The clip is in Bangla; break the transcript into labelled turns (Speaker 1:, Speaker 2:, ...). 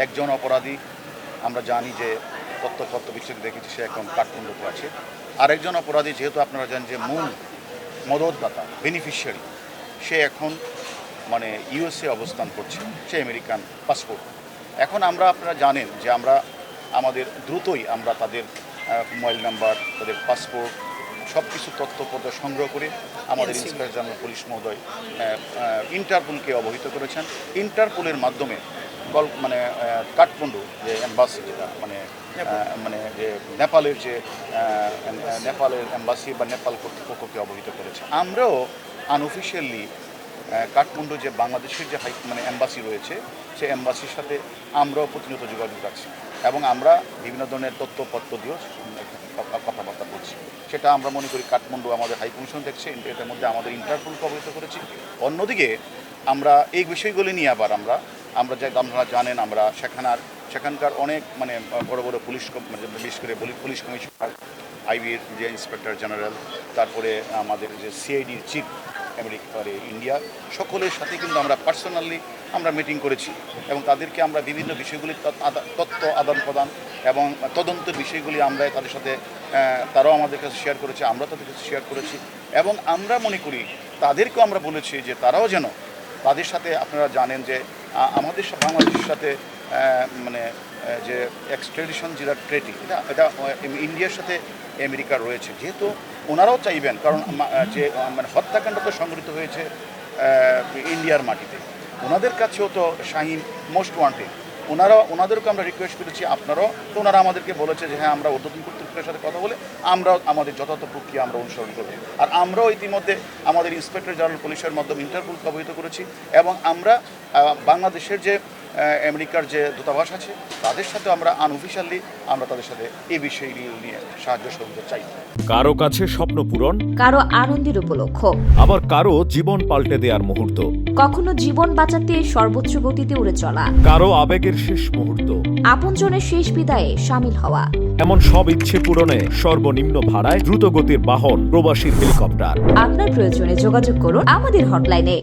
Speaker 1: একজন অপরাধী আমরা জানি যে তথ্য বিচ্ছেদ দেখেছি, সে এখন কাঠমান্ডুতে আছে। আরেকজন অপরাধী, যেহেতু আপনারা জানেন যে মূল মদতদাতা বেনিফিশিয়ারি, সে এখন মানে ইউএসএ অবস্থান করছে, সে আমেরিকান পাসপোর্ট। এখন আপনারা জানেন যে আমাদের দ্রুতই আমরা তাদের মোবাইল নাম্বার, তাদের পাসপোর্ট, সব কিছু তথ্যপত্র সংগ্রহ করে আমাদের ইন্সপেক্টর জেনারেল পুলিশ মহোদয় ইন্টারপোলকে অবহিত করেছেন। ইন্টারপোলের মাধ্যমে কাঠমান্ডু যে এম্বাসি, যেটা যে নেপালের নেপালের এম্বাসি বা নেপাল কর্তৃপক্ষকে অবহিত করেছে। আমরাও আনঅফিশিয়ালি কাঠমান্ডু যে বাংলাদেশের যে এম্বাসি রয়েছে, সেই এম্বাসির সাথে আমরাও প্রতিনিয়ত যোগাযোগ রাখছি এবং আমরা বিভিন্ন ধরনের তথ্যপত্র দিয়েও কথাবার্তা বলছি। সেটা আমরা মনে করি কাঠমান্ডু আমাদের হাই কমিশন দেখছে, এটার মধ্যে আমাদের ইন্টারপোলকে অবহিত করেছি। অন্যদিকে আমরা এই বিষয়গুলি নিয়ে আবার আপনারা জানেন, আমরা সেখানকার অনেক বড় বড় পুলিশ, বিশেষ করে পুলিশ কমিশনার, আইবির যে ইন্সপেক্টর জেনারেল, তারপরে আমাদের যে সিআইডির চিফ আমেরিকার ইন্ডিয়া, সকলের সাথে কিন্তু আমরা পার্সোনালি মিটিং করেছি এবং তাদেরকে আমরা বিভিন্ন বিষয়গুলি তথ্য আদান প্রদান এবং তদন্তের বিষয়গুলি আমরা তাদের সাথে, তারাও আমাদের কাছে শেয়ার করেছে, আমরা তাদের কাছে শেয়ার করেছি এবং আমরা মনে করি তাদেরকেও আমরা বলেছি যে তারাও যেন তাদের সাথে, আপনারা জানেন যে আমাদের বাংলাদেশের সাথে যে এক্সট্রাডিশন যেটা ট্রেটি, এটা ইন্ডিয়ার সাথে আমেরিকার রয়েছে, যেহেতু ওনারাও চাইবেন, কারণ যে হত্যাকাণ্ড তো সংঘটিত হয়েছে ইন্ডিয়ার মাটিতে, ওনাদের কাছেও তো শাহীন মোস্ট ওয়ান্টেড। ওনাদেরকে আমরা রিকোয়েস্ট করেছি, আপনারাও তো, ওনারা আমাদেরকে বলেছে যে হ্যাঁ, আমরা ঊর্ধ্বতন কর্তৃপক্ষের সাথে কথা বলে আমরাও আমাদের যথাযথ প্রক্রিয়া আমরা অনুসরণ করব। আর আমরাও ইতিমধ্যে আমাদের ইন্সপেক্টর জেনারেল পুলিশের মাধ্যমে ইন্টারপোলকে অবহিত করেছি এবং আমরা বাংলাদেশের যে আমেরিকার যে দূতাবাস আছে, তাদের সাথে আমরা আনঅফিশিয়ালি তাদের সাথে এই বিষয়গুলি নিয়ে সাহায্য সহযোগিতা চাই।
Speaker 2: কারো কাছে স্বপ্ন পূরণ,
Speaker 3: কারো আনন্দের উপলক্ষ,
Speaker 2: আবার কারো জীবন পাল্টে দেওয়ার মুহূর্ত,
Speaker 3: কখনো জীবন বাঁচাতে সর্বোচ্চ গতিতে উড়ে চলা,
Speaker 2: কারো আবেগের শেষ মুহূর্ত,
Speaker 3: আপনজনের শেষ বিদায়ে শামিল হওয়া,
Speaker 2: এমন সব ইচ্ছে পূরণে সর্বনিম্ন ভাড়ায় দ্রুতগতির বাহন প্রবাসী হেলিকপ্টার।
Speaker 3: আপনার প্রয়োজনে যোগাযোগ করুন আমাদের হটলাইনে।